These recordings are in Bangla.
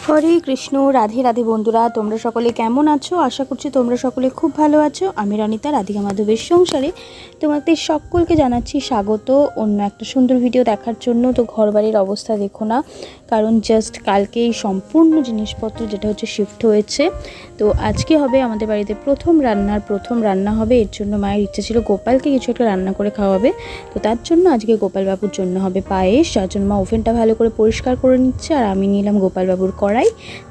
হরে কৃষ্ণ। রাধে রাধে বন্ধুরা, তোমরা সকলে কেমন আছো? আশা করছি তোমরা সকলে খুব ভালো আছো। আমি রনিতা, রাধিকা মাধবের সংসারে তোমাদের সকলকে জানাচ্ছি স্বাগত অন্য একটা সুন্দর ভিডিও দেখার জন্য। তো ঘরবাড়ির অবস্থা দেখো না, কারণ জাস্ট কালকেই সম্পূর্ণ জিনিসপত্র যেটা হচ্ছে শিফট হয়েছে। তো আজকে হবে আমাদের বাড়িতে প্রথম রান্না হবে। এর জন্য মায়ের ইচ্ছে ছিল গোপালকে কিছু একটা রান্না করে খাওয়াবে। তো তার জন্য আজকে গোপাল বাবুর জন্য হবে পায়েস, যার জন্য মা ওভেনটা ভালো করে পরিষ্কার করে নিচ্ছে। আর আমি নিলাম গোপাল বাবুর কড়াই।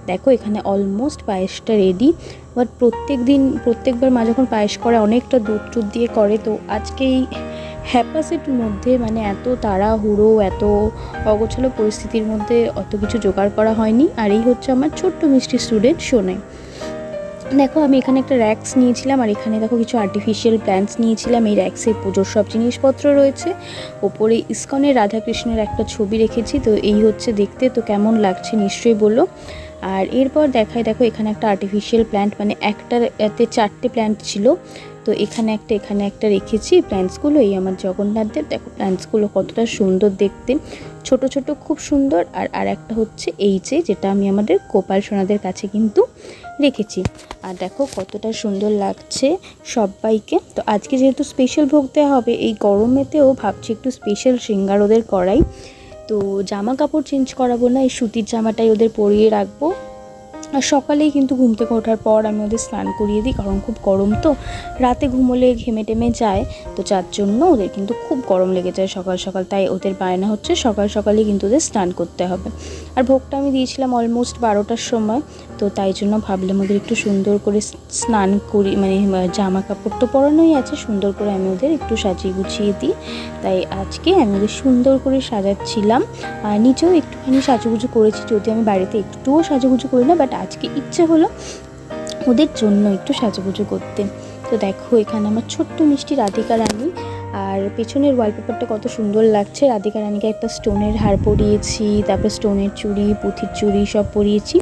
দেখো এখানে অলমোস্ট পায়েসটা রেডি। বাট প্রত্যেকবার মা যখন পায়েস করে অনেকটা দুধ দিয়ে করে। তো আজকে এই হ্যাপাসেটের মধ্যে মানে এত তাড়াহুড়ো, এত অগোছালো পরিস্থিতির মধ্যে অত কিছু জোগাড় করা হয়নি। আর এই হচ্ছে আমার ছোট্ট মিষ্টি স্টুডেন্ট সোনাই। দেখো আমি এখানে একটা র্যাক্স নিয়েছিলাম, আর এখানে দেখো কিছু আর্টিফিশিয়াল প্ল্যান্টস নিয়েছিলাম। এই র্যাক্সে পুজোর সব জিনিসপত্র রয়েছে। ওপরে ইস্কনের রাধাকৃষ্ণের একটা ছবি রেখেছি। তো এই হচ্ছে দেখতে। তো কেমন লাগছে নিশ্চয়ই বলো। আর এরপর দেখো এখানে একটা আর্টিফিশিয়াল প্ল্যান্ট, মানে একটাতে 4টে প্ল্যান্ট ছিল। তো এখানে একটা রেখেছি প্ল্যান্টসগুলো। এই আমার জগন্নাথদেব, দেখো প্ল্যান্টসগুলো কতটা সুন্দর দেখতে, ছোট ছোট খুব সুন্দর। আর একটা হচ্ছে এই যেটা আমি আমাদের গোপাল সোনাদের কাছে কিন্তু রেখেছি। আর দেখো কতটা সুন্দর লাগছে সবাইকে। তো আজকে যেহেতু স্পেশাল ভোগ দেওয়া হবে, এই গরমেতেও ভাবছি একটু স্পেশাল শৃঙ্গার ওদের করাই। তো জামা কাপড় চেঞ্জ করাবো না, এই সুতির জামাটাই ওদের পরিয়ে রাখবো। আর সকালেই কিন্তু ঘুম থেকে ওঠার পর আমি ওদের স্নান করিয়ে দিই, কারণ খুব গরম তো, রাতে ঘুমোলে ঘেমে টেমে যায়। তো যার জন্য ওদের কিন্তু খুব গরম লেগে যায় সকাল সকাল। তাই ওদের বায়না হচ্ছে সকাল সকালেই কিন্তু ওদের স্নান করতে হবে। আর ভোগটা আমি দিয়েছিলাম অলমোস্ট 12টার সময়। তো তাই জন্য ভাবলাম ওদের একটু সুন্দর করে স্নান করি, মানে জামা কাপড় তো পরানোই আছে, সুন্দর করে আমি ওদের একটু সাজিয়ে গুছিয়ে দিই। তাই আজকে আমি ওদের সুন্দর করে সাজাচ্ছিলাম। আর নিচেও একটুখানি সাজুগুজু করেছি, যদি আমি বাড়িতে একটুও সাজুগুজু করি না, বাট আজকে ইচ্ছে হলো ওদের জন্য একটু সাজুগুজু করতে। তো দেখো এখানে আমার ছোট্ট মিষ্টি রাধিকা রানী। আর পেছনের ওয়ালপেপারটা কত সুন্দর লাগছে। রাধিকা রানীকে একটা স্টোনের হার পরিয়েছি, তারপর স্টোনের চুড়ি, পুঁথির চুড়ি সব পরিয়েছি।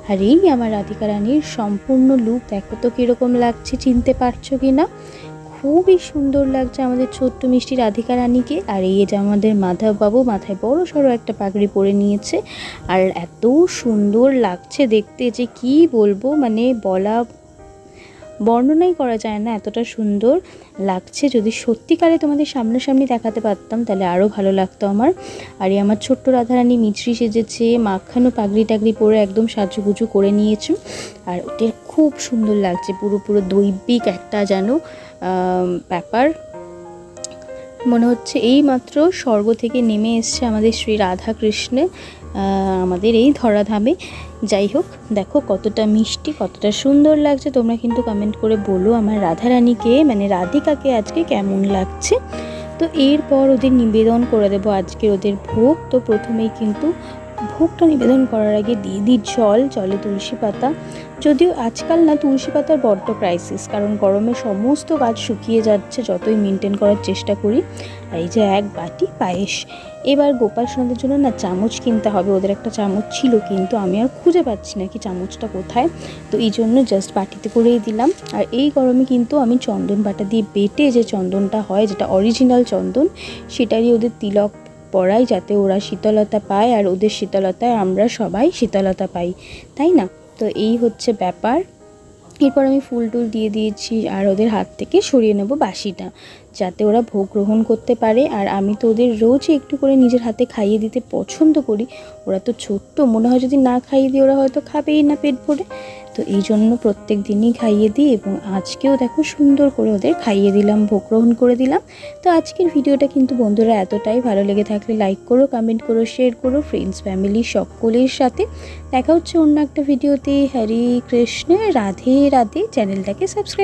আর এই আমার রাধিকা রানীর সম্পূর্ণ লুক দেখো তো কীরকম লাগছে, চিনতে পারছো কি না? খুবই সুন্দর লাগছে আমাদের ছোট্ট মিষ্টি রাধিকা রানীকে। আর এই যে আমাদের মাধববাবু মাথায় বড় সড়ো একটা পাগড়ি পরে নিয়েছে। আর এত সুন্দর লাগছে দেখতে যে কি বলবো, মানে বর্ণনাই করা যায় না, এতটা সুন্দর লাগছে। যদি সত্যিকারে তোমাদের সামনাসামনি দেখাতে পারতাম তাহলে আরও ভালো লাগতো আমার। আর এই আমার ছোট্ট রাধারানী মিছরি সেজেছে, মাখানো পাগড়ি টাগড়ি পরে একদম সাজুগুজু করে নিয়েছে। আর ওদের খুব সুন্দর লাগছে, পুরো দৈবিক একটা যেন ব্যাপার। মনে হচ্ছে এই মাত্র স্বর্গ থেকে নেমে এসছে আমাদের শ্রী রাধা কৃষ্ণে আমাদের এই ধরাধামে। যাই হোক, দেখো কতটা মিষ্টি, কতটা সুন্দর লাগছে। তোমরা কিন্তু কমেন্ট করে বলো আমার রাধারানীকে, মানে রাধিকাকে আজকে কেমন লাগছে। তো এরপর ওদের নিবেদন করে দেবো আজকে ওদের ভোগ। তো প্রথমেই কিন্তু ভোগটা নিবেদন করার আগে দিয়ে দিই জলে তুলসী পাতা। যদিও আজকাল না তুলসী পাতার বড্ড ক্রাইসিস, কারণ গরমে সমস্ত গাছ শুকিয়ে যাচ্ছে যতই মেনটেন করার চেষ্টা করি। আর এই যে এক বাটি পায়েস। এবার গোপাল সোনাদের জন্য না চামচ কিনতে হবে। ওদের একটা চামচ ছিল, কিন্তু আমি আর খুঁজে পাচ্ছি না কি চামচটা কোথায়। তো এই জন্য জাস্ট বাটিতে করেই দিলাম। আর এই গরমে কিন্তু আমি চন্দন বাটা দিয়ে বেটে যে চন্দনটা হয়, যেটা অরিজিনাল চন্দন, সেটারই ওদের তিলক পড়াই, যাতে ওরা শীতলতা পায়, আর ওদের শীতলতায় আমরা সবাই শীতলতা পাই, তাই না? তো এই হচ্ছে ব্যাপার। এরপর আমি ফুল টুল দিয়ে দিয়েছি, আর ওদের হাত থেকে সরিয়ে নেব বাসিটা, যাতে ওরা ভোগ গ্রহণ করতে পারে। আর আমি তো ওদের রোজই একটু করে নিজের হাতে খাইয়ে দিতে পছন্দ করি। ওরা তো ছোট্ট, মনে হয় যদি না খাইয়ে দিই ওরা হয়তো খাবেই না পেট ভরে। তো এই জন্য প্রত্যেক দিনই খাইয়ে দিই, এবং আজকেও দেখো সুন্দর করে ওদের খাইয়ে দিলাম, ভোগ গ্রহণ করে দিলাম। তো আজকের ভিডিওটা কিন্তু বন্ধুরা এতটাই, ভালো লেগে থাকলে লাইক করো, কমেন্ট করো, শেয়ার করো ফ্রেন্ডস ফ্যামিলি সকলের সাথে। দেখা হচ্ছে অন্য একটা ভিডিওতে। হরে কৃষ্ণ, রাধে রাধে। চ্যানেলটাকে সাবস্ক্রাইব